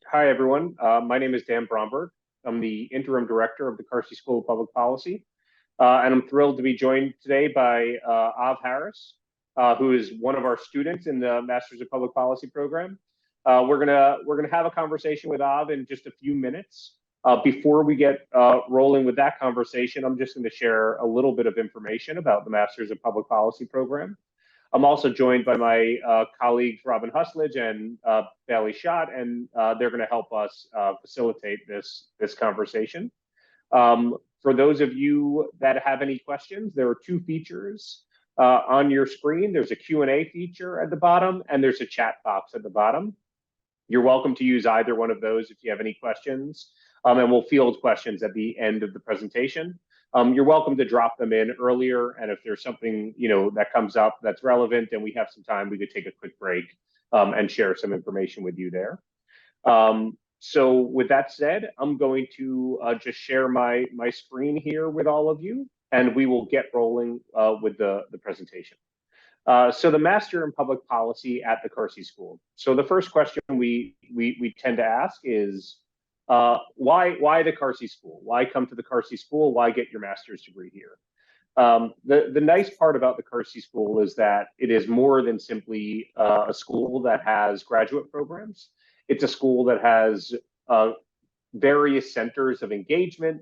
Hi, everyone. My name is Dan Bromberg. I'm the interim director of the Carsey School of Public Policy, and I'm thrilled to be joined today by Av Harris, who is one of our students in the Masters of Public Policy program. We're gonna have a conversation with Av in just a few minutes. Before we get rolling with that conversation, I'm just going to share a little bit of information about the Masters of Public Policy program. I'm also joined by my colleagues, Robin Husledge and Bailey Schott, and they're going to help us facilitate this conversation. For those of you that have any questions, there are two features on your screen. There's a Q&A feature at the bottom, and there's a chat box at the bottom. You're welcome to use either one of those if you have any questions, and we'll field questions at the end of the presentation. You're welcome to drop them in earlier, and if there's something that comes up that's relevant and we have some time, we could take a quick break and share some information with you there. So with that said, I'm going to just share my screen here with all of you, and we will get rolling with the presentation. So the Master in Public Policy at the Carsey School. So the first question we tend to ask is, why the Carsey School? Why come to the Carsey School? Why get your master's degree here? The nice part about the Carsey School is that it is more than simply a school that has graduate programs. It's a school that has various centers of engagement,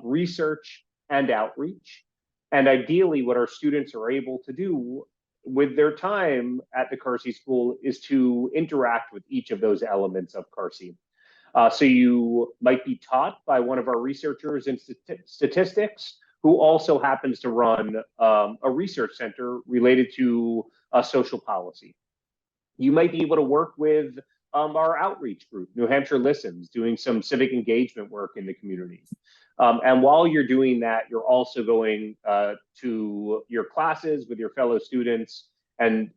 research, and outreach. And ideally, what our students are able to do with their time at the Carsey School is to interact with each of those elements of Carsey. So you might be taught by one of our researchers in statistics who also happens to run a research center related to social policy. You might be able to work with our outreach group, New Hampshire Listens, doing some civic engagement work in the community. And while you're doing that, you're also going to your classes with your fellow students and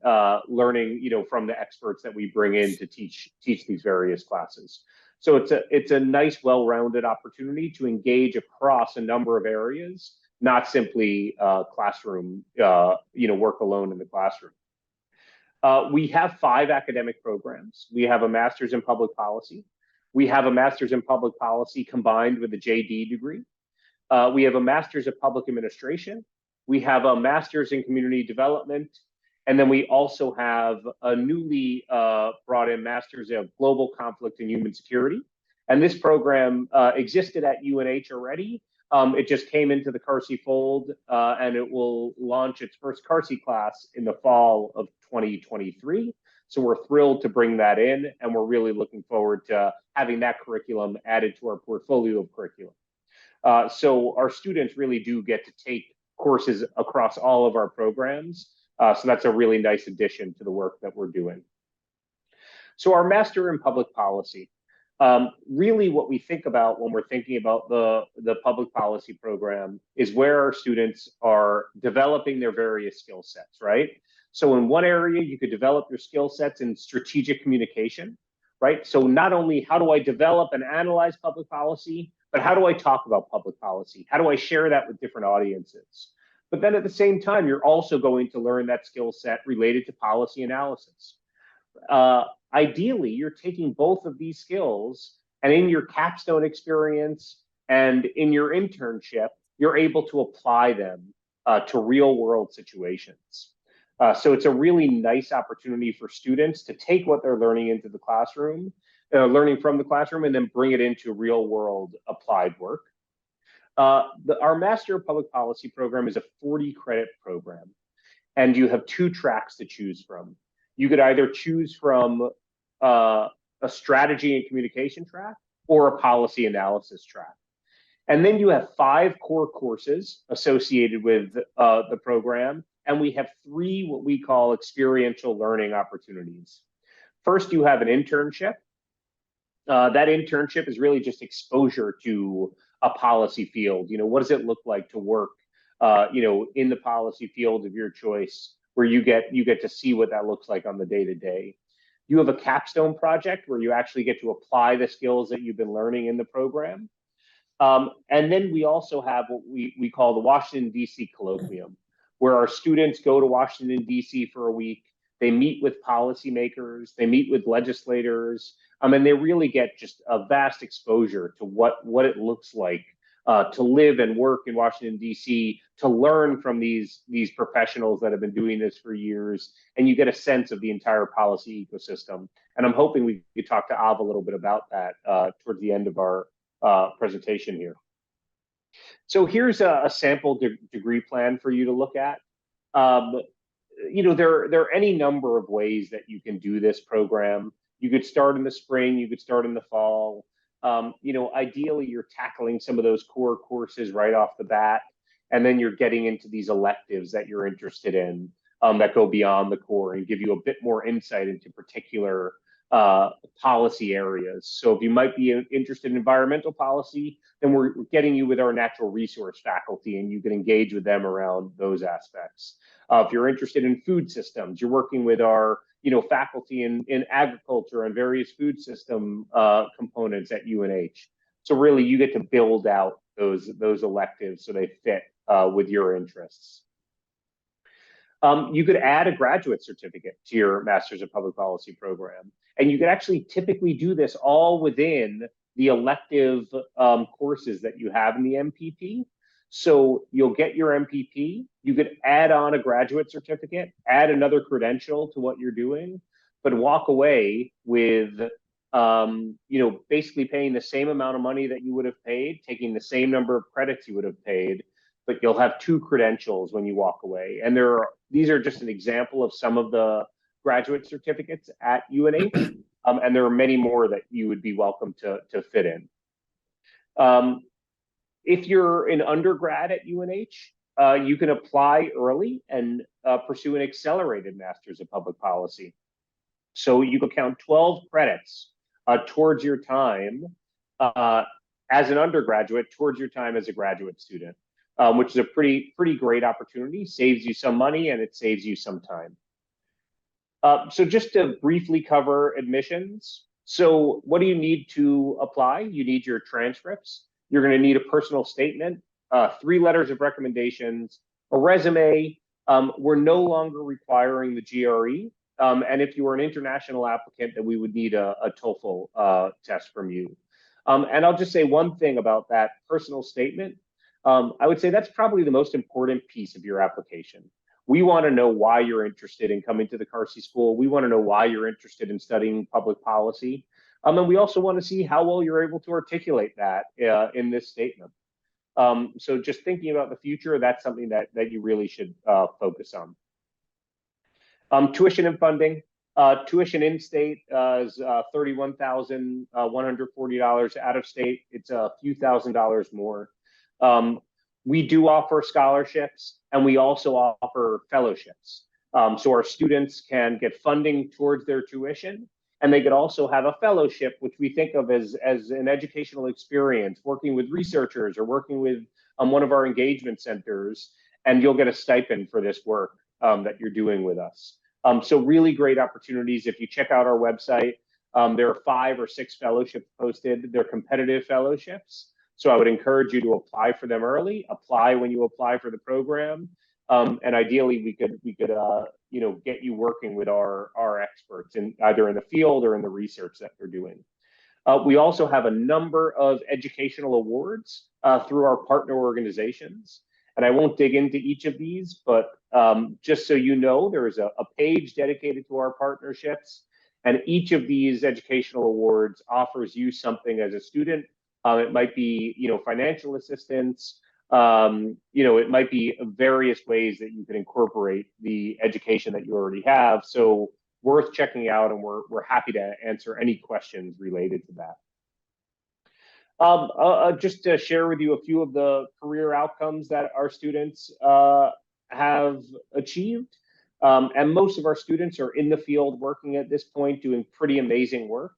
learning, from the experts that we bring in to teach these various classes. So it's a nice, well-rounded opportunity to engage across a number of areas, not simply classroom, work alone in the classroom. We have 5 academic programs. We have a master's in public policy. We have a master's in public policy combined with a JD degree. We have a master's of public administration. We have a master's in community development. And then we also have a newly brought in master's of global conflict and human security. And this program existed at UNH already. It just came into the Carsey fold, and it will launch its first Carsey class in the fall of 2023. So we're thrilled to bring that in, and we're really looking forward to having that curriculum added to our portfolio of curriculum. So our students really do get to take courses across all of our programs. So that's a really nice addition to the work that we're doing. So our Master in Public Policy, really what we think about when we're thinking about the public policy program is where our students are developing their various skill sets, right? So in one area, you could develop your skill sets in strategic communication, right? So not only how do I develop and analyze public policy, but how do I talk about public policy? How do I share that with different audiences? But then at the same time, you're also going to learn that skill set related to policy analysis. Ideally, you're taking both of these skills, and in your capstone experience and in your internship, you're able to apply them to real world situations. So it's a really nice opportunity for students to take what they're learning into the classroom, learning from the classroom, and then bring it into real world applied work. Our Master of Public Policy program is a 40-credit program, and you have 2 tracks to choose from. You could either choose from a strategy and communication track or a policy analysis track. And then you have 5 core courses associated with the program, and we have 3 what we call experiential learning opportunities. First, you have an internship. That internship is really just exposure to a policy field. What does it look like to work, in the policy field of your choice, where you get to see what that looks like on the day-to-day. You have a capstone project where you actually get to apply the skills that you've been learning in the program. And then we also have what we call the Washington D.C. Colloquium, where our students go to Washington D.C. for a week. They meet with policymakers, they meet with legislators, And they really get just a vast exposure to what it looks like to live and work in Washington, D.C., to learn from these professionals that have been doing this for years, and you get a sense of the entire policy ecosystem. And I'm hoping we could talk to Av a little bit about that towards the end of our presentation here. So here's a sample degree plan for you to look at. There are any number of ways that you can do this program. You could start in the spring, you could start in the fall. Ideally, you're tackling some of those core courses right off the bat, and then you're getting into these electives that you're interested in that go beyond the core and give you a bit more insight into particular policy areas. So if you might be interested in environmental policy, then we're getting you with our natural resource faculty, and you can engage with them around those aspects. If you're interested in food systems, you're working with our faculty in agriculture and various food system components at UNH. So really, you get to build out those electives so they fit with your interests. You could add a graduate certificate to your Master's of Public Policy program. And you could actually typically do this all within the elective courses that you have in the MPP. So you'll get your MPP, you could add on a graduate certificate, add another credential to what you're doing, but walk away with basically paying the same amount of money that you would have paid, taking the same number of credits you would have paid, but you'll have 2 credentials when you walk away. And these are just an example of some of the graduate certificates at UNH, and there are many more that you would be welcome to fit in. If you're an undergrad at UNH, you can apply early and pursue an accelerated Master's of Public Policy. So you can count 12 credits towards your time as an undergraduate, towards your time as a graduate student, which is a pretty great opportunity, saves you some money, and it saves you some time. So just to briefly cover admissions. So what do you need to apply? You need your transcripts. You're going to need a personal statement, 3 letters of recommendations, a resume. We're no longer requiring the GRE. And if you were an international applicant, then we would need a TOEFL test from you. And I'll just say one thing about that personal statement. I would say that's probably the most important piece of your application. We want to know why you're interested in coming to the Carsey School. We want to know why you're interested in studying public policy. And we also want to see how well you're able to articulate that in this statement. So just thinking about the future, that's something that you really should focus on. Tuition and funding. Tuition in state is $31,140. Out of state, it's a few $1,000s more. We do offer scholarships, and we also offer fellowships. So our students can get funding towards their tuition, and they could also have a fellowship, which we think of as an educational experience, working with researchers or working with one of our engagement centers, and you'll get a stipend for this work that you're doing with us. So really great opportunities. If you check out our website, there are 5 or 6 fellowships posted. They're competitive fellowships. So I would encourage you to apply for them early, apply when you apply for the program. And ideally, we could get you working with our experts in either in the field or in the research that they're doing. We also have a number of educational awards through our partner organizations. And I won't dig into each of these, but just so you know, there is a page dedicated to our partnerships. And each of these educational awards offers you something as a student. It might be, financial assistance. It might be various ways that you can incorporate the education that you already have. So worth checking out, and we're happy to answer any questions related to that. Just to share with you a few of the career outcomes that our students have achieved. And most of our students are in the field working at this point, doing pretty amazing work.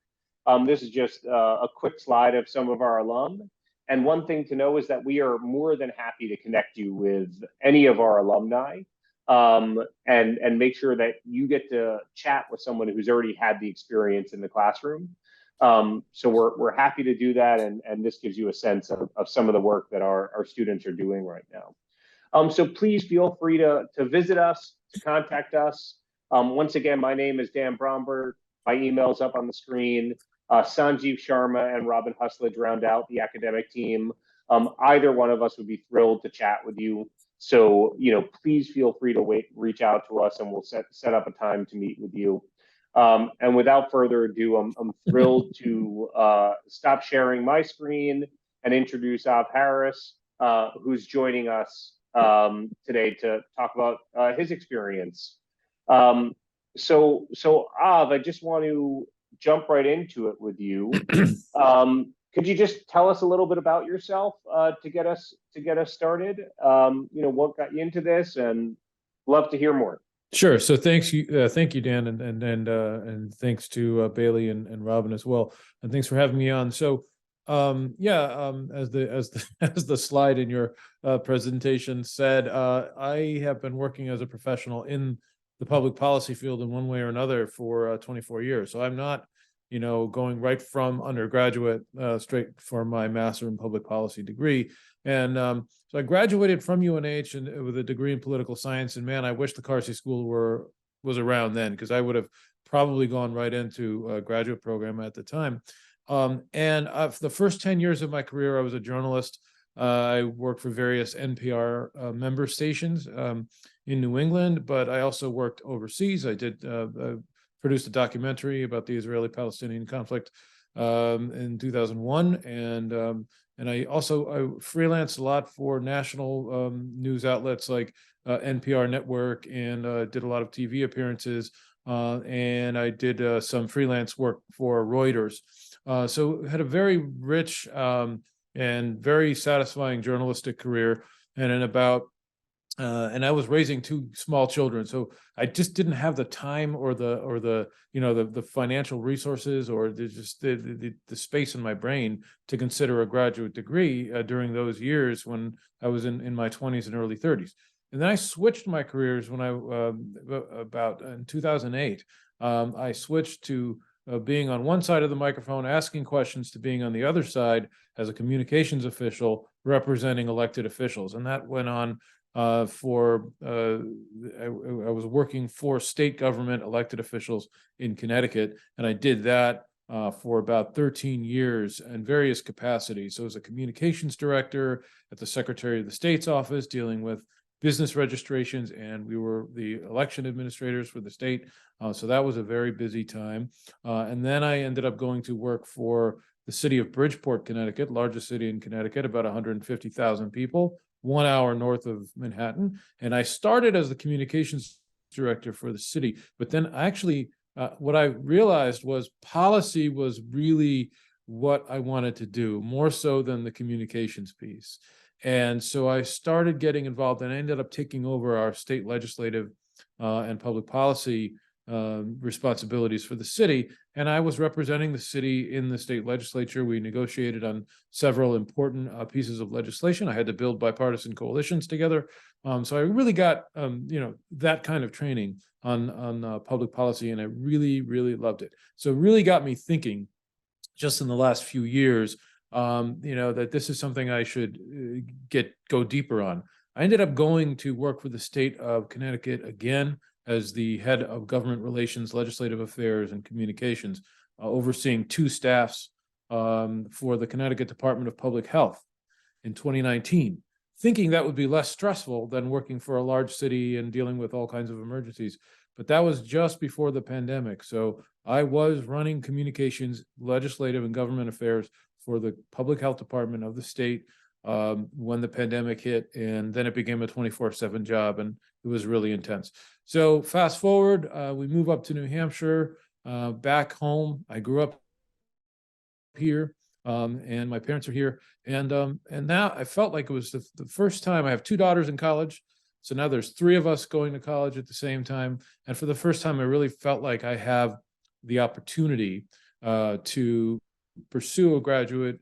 This is just a quick slide of some of our alum. And one thing to know is that we are more than happy to connect you with any of our alumni and make sure that you get to chat with someone who's already had the experience in the classroom. So we're happy to do that. And this gives you a sense of some of the work that our students are doing right now. So please feel free to visit us, to contact us. Once again, my name is Dan Bromberg. My email's up on the screen. Sanjeev Sharma and Robin Husledge round out the academic team. Either one of us would be thrilled to chat with you. So, please feel free to reach out to us, and we'll set up a time to meet with you. And without further ado, I'm thrilled to stop sharing my screen and introduce Av Harris, who's joining us today to talk about his experience. So Av, I just want to jump right into it with you. Could you just tell us a little bit about yourself to get us started? What got you into this, and love to hear more. Sure. So thank you, Dan, and thanks to Bailey and Robin as well, and thanks for having me on. So, as the slide in your presentation said, I have been working as a professional in the public policy field in one way or another for 24 years. So I'm not, going right from undergraduate straight for my master in public policy degree. And so I graduated from UNH and with a degree in political science. And man, I wish the Carsey School was around then, because I would have probably gone right into a graduate program at the time. For the first 10 years of my career, I was a journalist. I worked for various NPR member stations in New England, but I also worked overseas. I did produced a documentary about the Israeli-Palestinian conflict in 2001, and I freelanced a lot for national news outlets like NPR Network, and did a lot of TV appearances, and I did some freelance work for Reuters. So had a very rich and very satisfying journalistic career. And and I was raising two small children, so I just didn't have the time or the financial resources or the space in my brain to consider a graduate degree during those years when I was in my 20s and early 30s. And then I switched my careers when about in 2008. I switched to being on one side of the microphone, asking questions, to being on the other side as a communications official representing elected officials. And that went on I was working for state government elected officials in Connecticut, and I did that for about 13 years in various capacities. So as a communications director at the Secretary of the State's office, dealing with business registrations, and we were the election administrators for the state. So that was a very busy time. And then I ended up going to work for the city of Bridgeport, Connecticut, largest city in Connecticut, about 150,000 people, 1 hour north of Manhattan. And I started as the communications director for the city. But then actually, what I realized was policy was really what I wanted to do, more so than the communications piece. And so I started getting involved, and I ended up taking over our state legislative and public policy responsibilities for the city. And I was representing the city in the state legislature. We negotiated on several important pieces of legislation. I had to build bipartisan coalitions together. So I really got that kind of training on public policy, and I really, really loved it. So it really got me thinking, just in the last few years, that this is something I should go deeper on. I ended up going to work for the state of Connecticut again as the head of government relations, legislative affairs, and communications, overseeing two staffs for the Connecticut Department of Public Health in 2019, thinking that would be less stressful than working for a large city and dealing with all kinds of emergencies. But that was just before the pandemic. So I was running communications, legislative, and government affairs for the public health department of the state when the pandemic hit, and then it became a 24/7 job, and it was really intense. So fast forward, we move up to New Hampshire, back home. I grew up here, and my parents are here, and now I felt like it was the first time. I have two daughters in college, so now there's three of us going to college at the same time, and for the first time, I really felt like I have the opportunity to pursue a graduate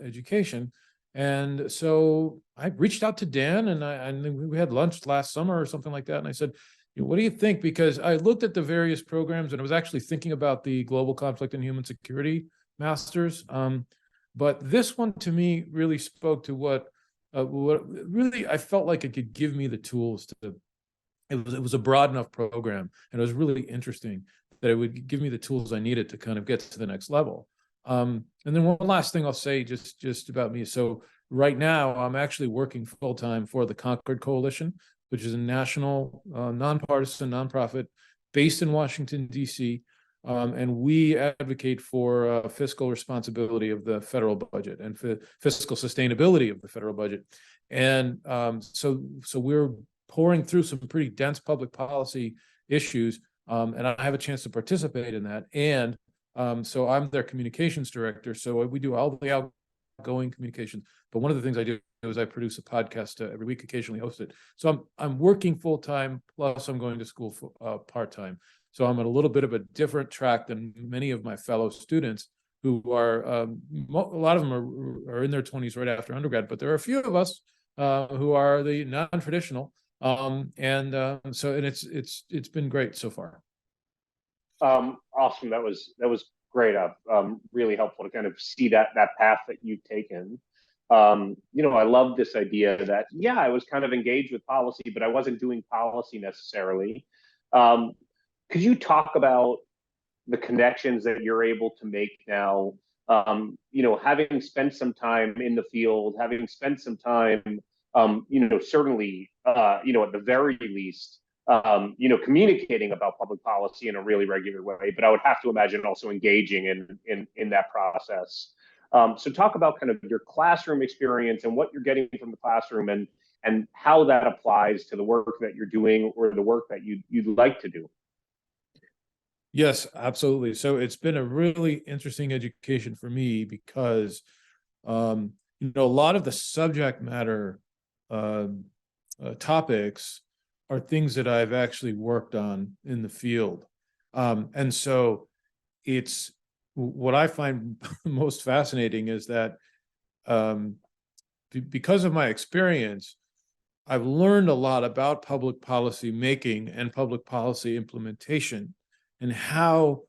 education. And so I reached out to Dan, and we had lunch last summer or something like that. And I said, what do you think? Because I looked at the various programs, and I was actually thinking about the Global Conflict and Human Security Masters. But this one to me really spoke to what really I felt like it could give me the tools to. It was a broad enough program, and it was really interesting that it would give me the tools I needed to kind of get to the next level. And then one last thing I'll say just about me. So right now I'm actually working full-time for the Concord Coalition, which is a national nonpartisan nonprofit based in Washington, D.C. And we advocate for fiscal responsibility of the federal budget and fiscal sustainability of the federal budget. And so we're pouring through some pretty dense public policy issues, and I have a chance to participate in that. And so I'm their communications director. So we do all the outgoing communications. But one of the things I do is I produce a podcast every week, occasionally host it. So I'm working full time, plus I'm going to school part time. So I'm on a little bit of a different track than many of my fellow students who are, a lot of them are in their 20s right after undergrad, but there are a few of us who are the non-traditional. So it's been great so far. Awesome. That was great. Really helpful to kind of see that path that you've taken. I love this idea that, yeah, I was kind of engaged with policy, but I wasn't doing policy necessarily. Could you talk about the connections that you're able to make now? Having spent some time in the field, having spent some time, certainly, at the very least, communicating about public policy in a really regular way, but I would have to imagine also engaging in that process. So talk about kind of your classroom experience and what you're getting from the classroom and how that applies to the work that you're doing or the work that you'd like to do. Yes, absolutely. So it's been a really interesting education for me because, a lot of the subject matter topics are things that I've actually worked on in the field. And so it's what I find most fascinating is that because of my experience, I've learned a lot about public policy making and public policy implementation and how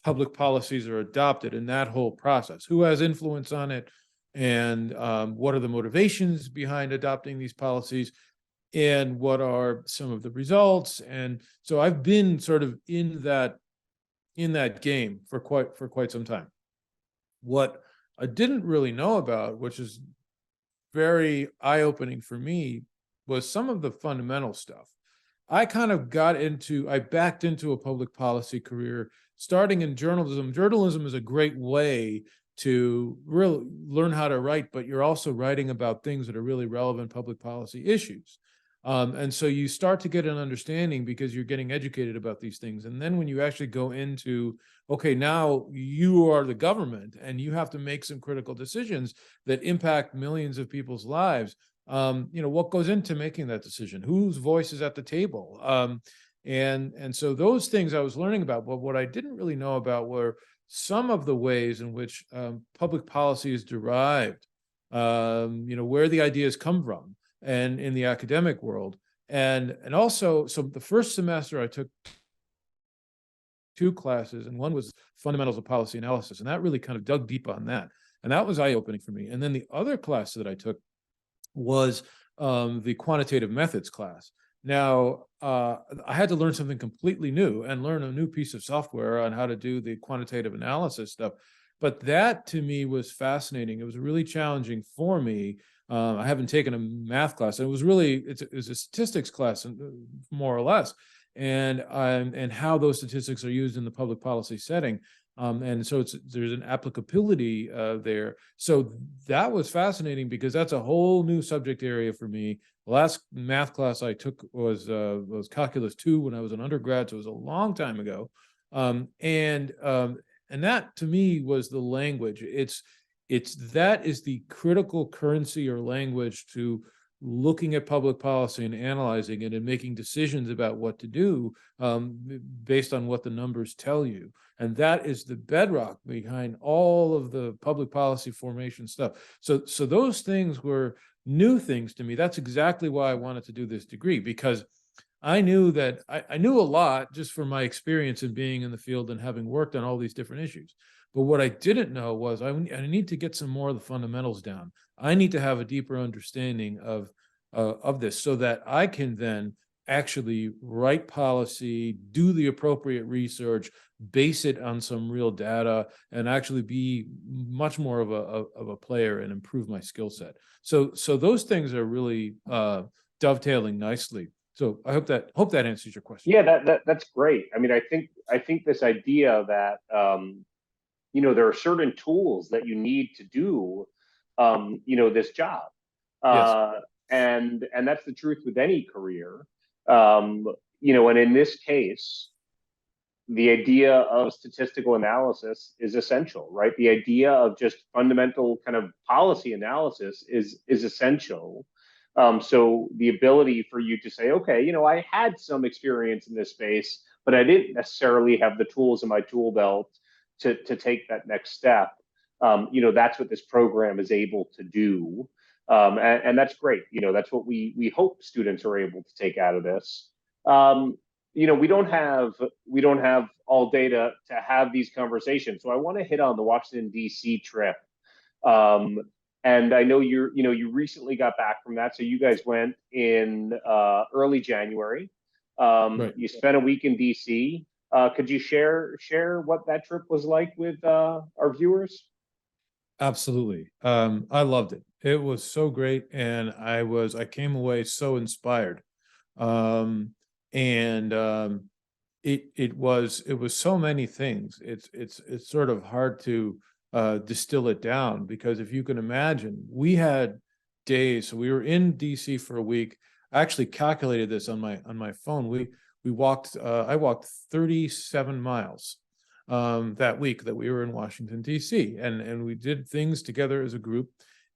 public policies are adopted in that whole process, who has influence on it, and what are the motivations behind adopting these policies, and what are some of the results. And so I've been sort of in that game for quite some time. What I didn't really know about, which is very eye-opening for me, was some of the fundamental stuff. I backed into a public policy career starting in journalism. Journalism is a great way to really learn how to write, but you're also writing about things that are really relevant public policy issues. And so you start to get an understanding because you're getting educated about these things. And then when you actually go into, okay, now you are the government and you have to make some critical decisions that impact millions of people's lives. What goes into making that decision? Whose voice is at the table? And so those things I was learning about, but what I didn't really know about were some of the ways in which public policy is derived, where the ideas come from, and in the academic world. And also, so the first semester I took 2 classes, and one was fundamentals of policy analysis, and that really kind of dug deep on that. And that was eye-opening for me. And then the other class that I took was the quantitative methods class. Now, I had to learn something completely new and learn a new piece of software on how to do the quantitative analysis stuff. But that to me was fascinating. It was really challenging for me. I haven't taken a math class. It was a statistics class, more or less, and how those statistics are used in the public policy setting. And so there's an applicability there. So that was fascinating because that's a whole new subject area for me. The last math class I took was Calculus 2 when I was an undergrad, so it was a long time ago. And that to me was the language. That is the critical currency or language to looking at public policy and analyzing it and making decisions about what to do based on what the numbers tell you. And that is the bedrock behind all of the public policy formation stuff. So those things were new things to me. That's exactly why I wanted to do this degree, because I knew that I knew a lot just from my experience in being in the field and having worked on all these different issues. But what I didn't know was I need to get some more of the fundamentals down. I need to have a deeper understanding of this so that I can then actually write policy, do the appropriate research, base it on some real data, and actually be much more of a player and improve my skill set. So those things are really dovetailing nicely. So I hope that answers your question. Yeah, that's great. I mean, I think this idea that there are certain tools that you need to do this job. Yes. Uh, and that's the truth with any career. Um, and in this case, the idea of statistical analysis is essential, right? The idea of just fundamental kind of policy analysis is essential. So the ability for you to say, okay, I had some experience in this space, but I didn't necessarily have the tools in my tool belt to take that next step. That's what this program is able to do. And that's great. That's what we hope students are able to take out of this. Um, we don't have all day to have these conversations. So I want to hit on the Washington D.C. trip. Um, and I know you recently got back from that. So you guys went in early January. Right. You spent a week in D.C. Could you share what that trip was like with our viewers? Absolutely. I loved it. It was so great, and I came away so inspired. Um, and it was so many things. It's sort of hard to distill it down, because if you can imagine, we had days. So we were in DC for a week. I actually calculated this on my phone. We walked. I walked 37 miles that week that we were in Washington D.C. and we did things together as a group.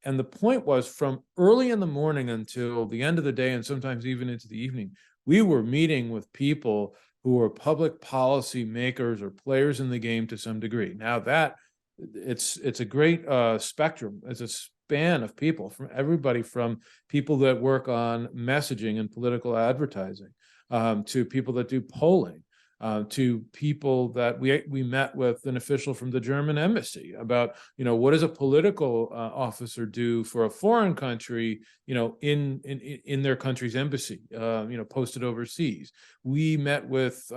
And the point was, from early in the morning until the end of the day, and sometimes even into the evening, we were meeting with people who are public policy makers or players in the game to some degree. Now that it's a great spectrum. It's a span of people, from everybody from people that work on messaging and political advertising, to people that do polling, to people that we met with an official from the German embassy about, what does a political officer do for a foreign country, in their country's embassy, posted overseas. We met with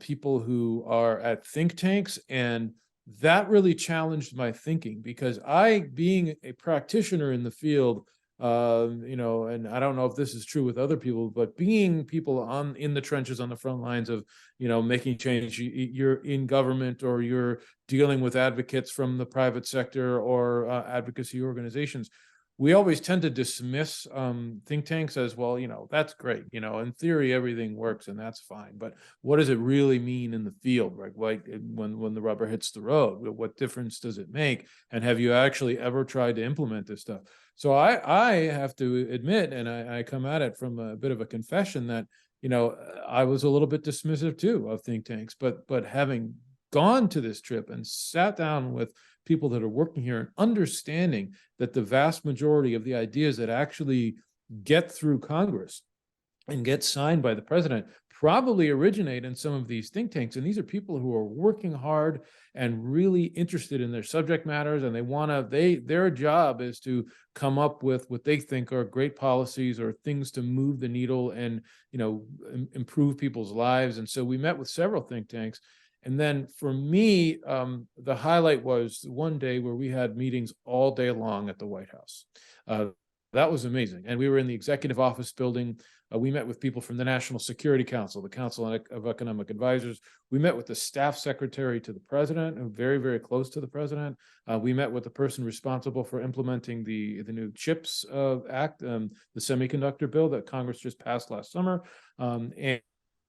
people who are at think tanks, and that really challenged my thinking, because being a practitioner in the field, and I don't know if this is true with other people, but being people in the trenches on the front lines of, making change, you're in government or you're dealing with advocates from the private sector or advocacy organizations. We always tend to dismiss think tanks as, well, that's great. In theory, everything works and that's fine. But what does it really mean in the field, right? Like when the rubber hits the road, what difference does it make? And have you actually ever tried to implement this stuff? So I have to admit, and I come at it from a bit of a confession, that, I was a little bit dismissive too of think tanks, but having gone to this trip and sat down with people that are working here and understanding that the vast majority of the ideas that actually get through Congress and get signed by the president probably originate in some of these think tanks. And these are people who are working hard and really interested in their subject matters, and their job is to come up with what they think are great policies or things to move the needle and, improve people's lives. And so we met with several think tanks. And then for me, the highlight was one day where we had meetings all day long at the White House. That was amazing. And we were in the executive office building. We met with people from the National Security Council, the Council of Economic Advisors. We met with the staff secretary to the president, very, very close to the president. We met with the person responsible for implementing the new CHIPS Act, the semiconductor bill that Congress just passed last summer.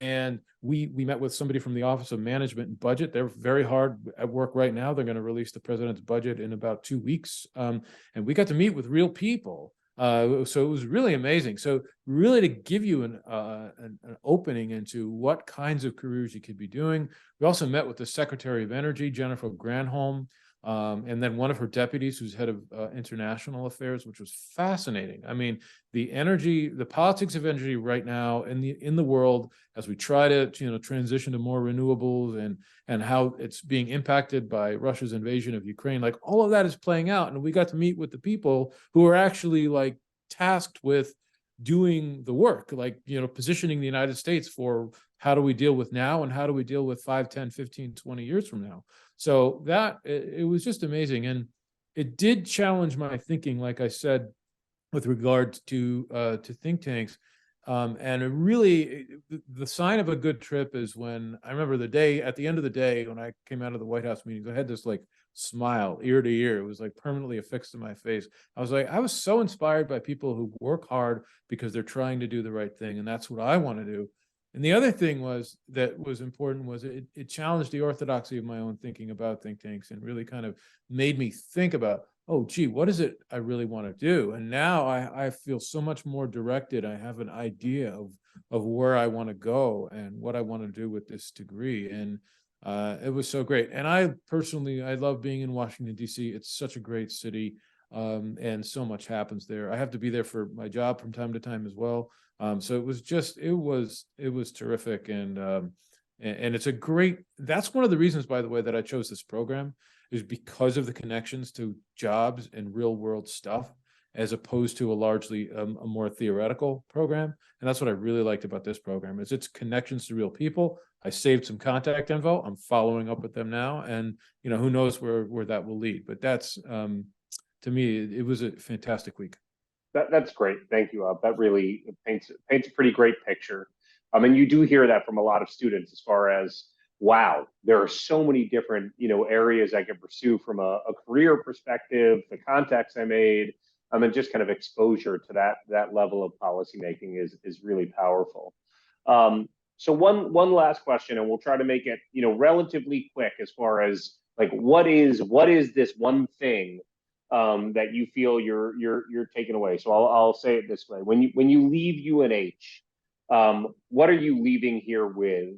And we met with somebody from the Office of Management and Budget. They're very hard at work right now. They're going to release the president's budget in about 2 weeks. And we got to meet with real people. So it was really amazing. So really, to give you an opening into what kinds of careers you could be doing. We also met with the Secretary of Energy, Jennifer Granholm, and then one of her deputies, who's head of international affairs, which was fascinating. I mean, the politics of energy right now in the world, as we try to transition to more renewables, and how it's being impacted by Russia's invasion of Ukraine, like all of that is playing out. And we got to meet with the people who are actually like tasked with doing the work, like, positioning the United States for how do we deal with now and how do we deal with 5, 10, 15, 20 years from now. So it was just amazing. And it did challenge my thinking, like I said, with regard to think tanks. And it really, the sign of a good trip is when I remember at the end of the day, when I came out of the White House meetings, I had this like smile ear to ear. It was like permanently affixed to my face. I was so inspired by people who work hard because they're trying to do the right thing. And that's what I want to do. And the other thing that was important was it challenged the orthodoxy of my own thinking about think tanks and really kind of made me think about, oh, gee, what is it I really want to do? And now I feel so much more directed. I have an idea of where I want to go and what I want to do with this degree. And it was so great. And I love being in Washington, D.C. It's such a great city. And so much happens there. I have to be there for my job from time to time as well. So it was terrific. And it's that's one of the reasons, by the way, that I chose this program, is because of the connections to jobs and real world stuff, as opposed to a more theoretical program. And that's what I really liked about this program, is its connections to real people. I saved some contact info. I'm following up with them now, and who knows where that will lead. But that's to me, it was a fantastic week. That's great. Thank you. That really paints a pretty great picture. And you do hear that from a lot of students as far as, wow, there are so many different, areas I can pursue from a career perspective, the contacts I made, and just kind of exposure to that level of policymaking is really powerful. So one last question, and we'll try to make it, relatively quick, as far as like, what is this one thing that you feel you're taking away? So I'll say it this way: when you leave UNH, what are you leaving here with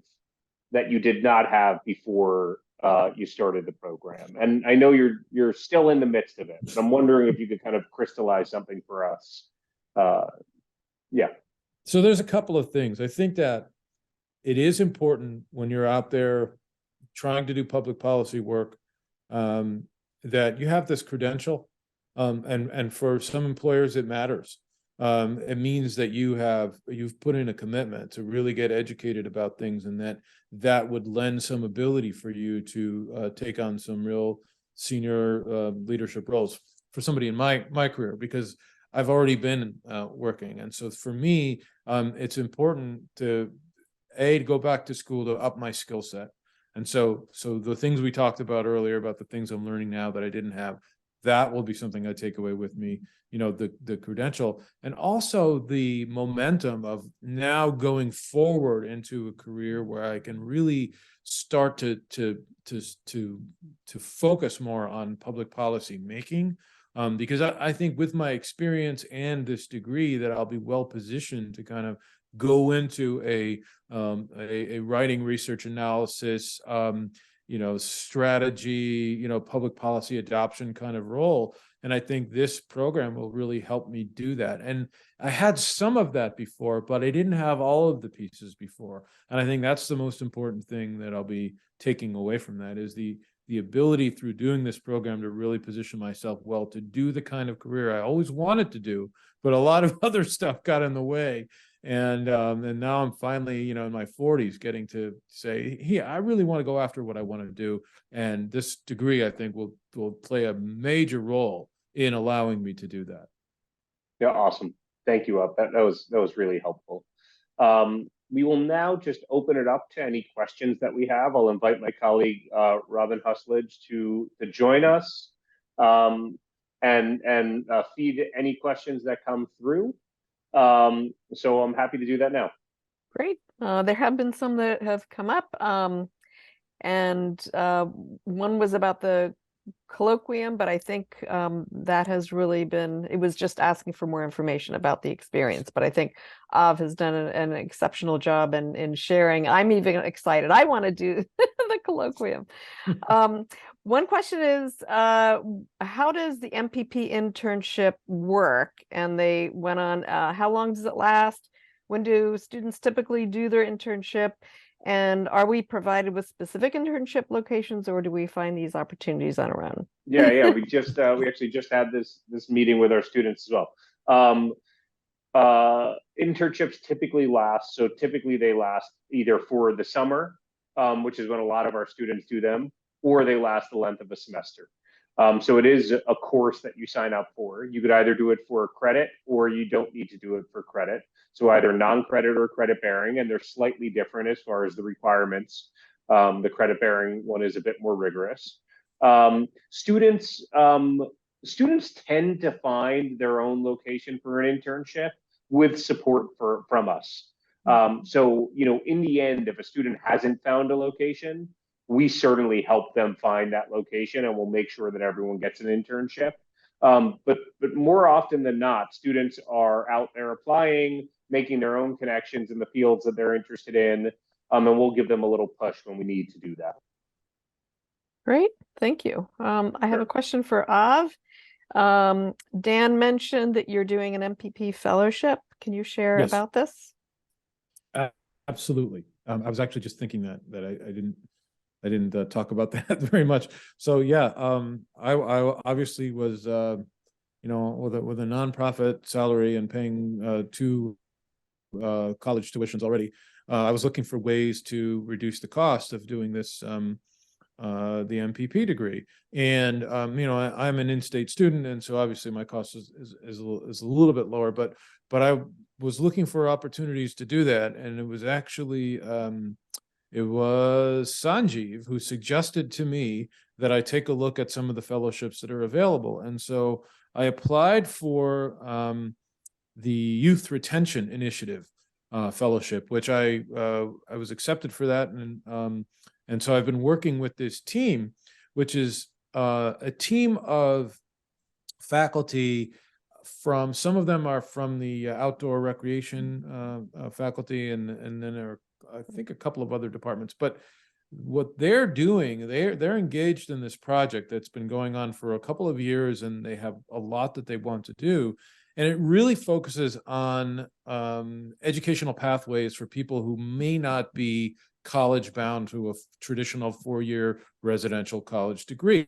that you did not have before you started the program? And I know you're still in the midst of it, but I'm wondering if you could kind of crystallize something for us. Yeah. So there's a couple of things. I think that it is important when you're out there trying to do public policy work, that you have this credential, and for some employers it matters. It means that you've put in a commitment to really get educated about things, and that would lend some ability for you to take on some real senior leadership roles for somebody in my career, because I've already been working. And so for me, it's important to go back to school to up my skill set. And so the things we talked about earlier, about the things I'm learning now that I didn't have, that will be something I take away with me, the credential, and also the momentum of now going forward into a career where I can really start to focus more on public policy making, because I think with my experience and this degree that I'll be well positioned to kind of go into a writing, research analysis, strategy, public policy adoption kind of role. And I think this program will really help me do that. And I had some of that before, but I didn't have all of the pieces before. And I think that's the most important thing that I'll be taking away from that, is the ability through doing this program to really position myself well to do the kind of career I always wanted to do, but a lot of other stuff got in the way. And now I'm finally, in my 40s, getting to say, yeah, I really want to go after what I want to do. And this degree, I think, will play a major role in allowing me to do that. Yeah, awesome. Thank you, That was really helpful. We will now just open it up to any questions that we have. I'll invite my colleague Robin Husledge to join us, and feed any questions that come through. So I'm happy to do that now. Great. There have been some that have come up, and one was about the colloquium, but I think that has really been, it was just asking for more information about the experience. But I think Av has done an exceptional job in sharing. I'm even excited. I want to do the colloquium. One question is, how does the MPP internship work? And they went on, how long does it last? When do students typically do their internship? And are we provided with specific internship locations, or do we find these opportunities on our own? Yeah. We actually just had this meeting with our students as well. Internships typically last, so typically they last either for the summer, which is when a lot of our students do them, or they last the length of a semester. So it is a course that you sign up for. You could either do it for credit or you don't need to do it for credit. So either non-credit or credit bearing, and they're slightly different as far as the requirements. The credit bearing one is a bit more rigorous. Students tend to find their own location for an internship with support from us. So, in the end, if a student hasn't found a location, we certainly help them find that location, and we'll make sure that everyone gets an internship. But more often than not, students are out there applying, making their own connections in the fields that they're interested in, and we'll give them a little push when we need to do that. Great, thank you. I have Sure. a question for Av. Dan mentioned that you're doing an MPP fellowship. Can you share Yes. about this? Absolutely. I was actually just thinking that I didn't talk about that very much. So yeah, I obviously was with a nonprofit salary and paying two college tuitions already. I was looking for ways to reduce the cost of doing this the MPP degree. And I'm an in-state student, and so obviously my cost is a little bit lower, but I was looking for opportunities to do that, and it was actually it was Sanjeev who suggested to me that I take a look at some of the fellowships that are available. And so I applied for the Youth Retention Initiative fellowship, which I was accepted for that. And so I've been working with this team, which is a team of faculty from, some of them are from the outdoor recreation faculty, and then there are, I think, a couple of other departments. But what they're doing, they're engaged in this project that's been going on for a couple of years, and they have a lot that they want to do. And it really focuses on educational pathways for people who may not be college bound to a traditional 4-year residential college degree.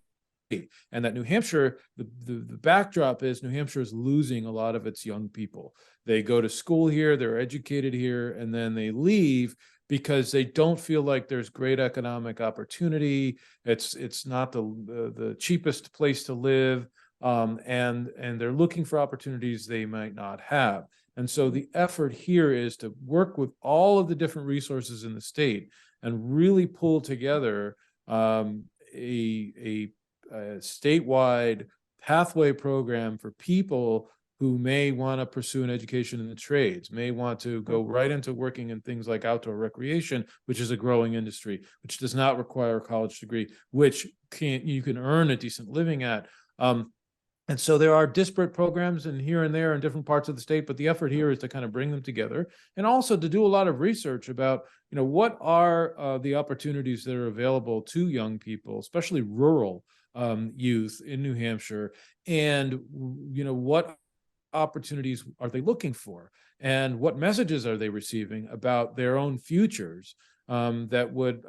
And that New Hampshire, the backdrop is New Hampshire is losing a lot of its young people. They go to school here, they're educated here, and then they leave because they don't feel like there's great economic opportunity. It's not the cheapest place to live, and they're looking for opportunities they might not have. And so the effort here is to work with all of the different resources in the state and really pull together a statewide pathway program for people who may want to pursue an education in the trades, may want to go right into working in things like outdoor recreation, which is a growing industry, which does not require a college degree, which you can earn a decent living at. And so there are disparate programs in here and there in different parts of the state, but the effort here is to kind of bring them together, and also to do a lot of research about, what are the opportunities that are available to young people, especially rural youth in New Hampshire, and what opportunities are they looking for, and what messages are they receiving about their own futures that would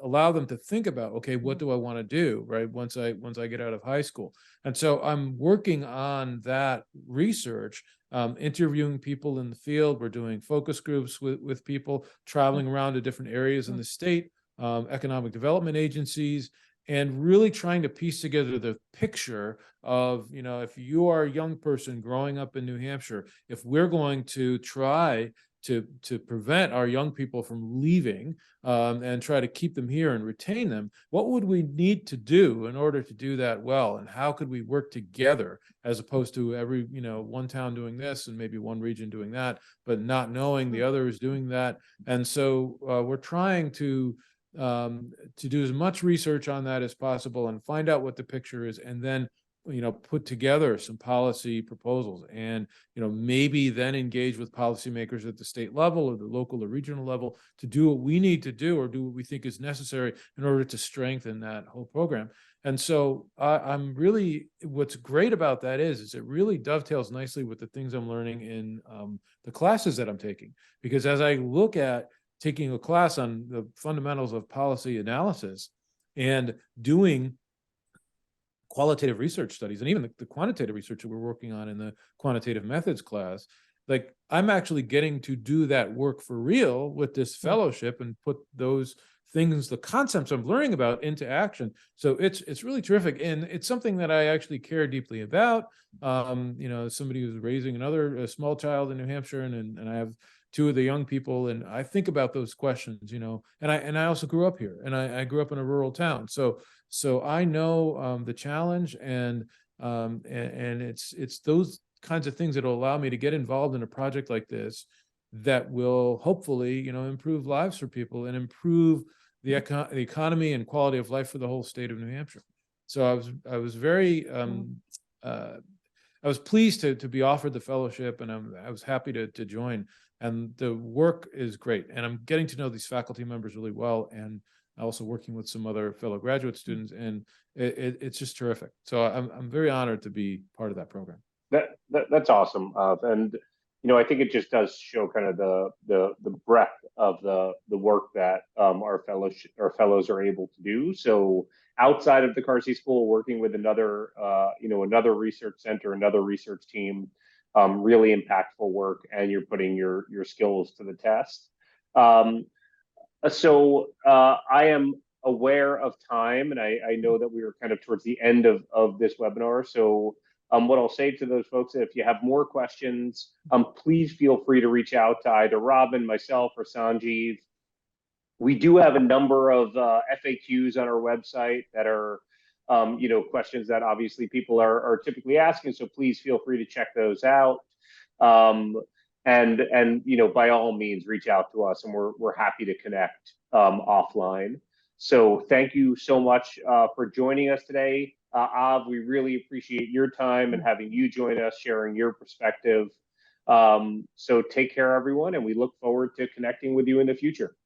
allow them to think about, okay, what do I want to do, right, once I get out of high school. And so I'm working on that research, interviewing people in the field. We're doing focus groups with people, traveling around to different areas in the state, economic development agencies, and really trying to piece together the picture of, if you are a young person growing up in New Hampshire, if we're going to try to prevent our young people from leaving and try to keep them here and retain them, what would we need to do in order to do that well? And how could we work together, as opposed to every, one town doing this and maybe one region doing that, but not knowing the other is doing that. And so we're trying to do as much research on that as possible and find out what the picture is, and then put together some policy proposals, and maybe then engage with policymakers at the state level or the local or regional level to do what we need to do, or do what we think is necessary in order to strengthen that whole program. And so I'm really, what's great about that is it really dovetails nicely with the things I'm learning in the classes that I'm taking, because as I look at taking a class on the fundamentals of policy analysis and doing qualitative research studies, and even the quantitative research that we're working on in the quantitative methods class, like I'm actually getting to do that work for real with this fellowship and put those things, the concepts I'm learning about, into action. So it's really terrific, and it's something that I actually care deeply about. You know, somebody who's raising a small child in New Hampshire, and I have two of the young people, and I think about those questions, you know, and I also grew up here, and I grew up in a rural town. So I know the challenge, and it's those kinds of things that will allow me to get involved in a project like this that will hopefully, you know, improve lives for people and improve the economy and quality of life for the whole state of New Hampshire. So I was very I was pleased to be offered the fellowship, and I was happy to join. And the work is great, and I'm getting to know these faculty members really well, and also working with some other fellow graduate students, and it's just terrific. So I'm very honored to be part of that program. That's awesome, and you know, I think it just does show kind of the breadth of the work that our fellows are able to do. So outside of the Carsey School, working with another another research center, another research team, really impactful work, and you're putting your skills to the test. I am aware of time, and I know that we were kind of towards the end of this webinar. So what I'll say to those folks, if you have more questions, please feel free to reach out to either Robin, myself, or Sanjeev. We do have a number of FAQs on our website that are, questions that obviously people are typically asking. So please feel free to check those out. And you know, by all means, reach out to us, and we're happy to connect offline. So thank you so much for joining us today. Av, we really appreciate your time and having you join us, sharing your perspective. So take care, everyone, and we look forward to connecting with you in the future.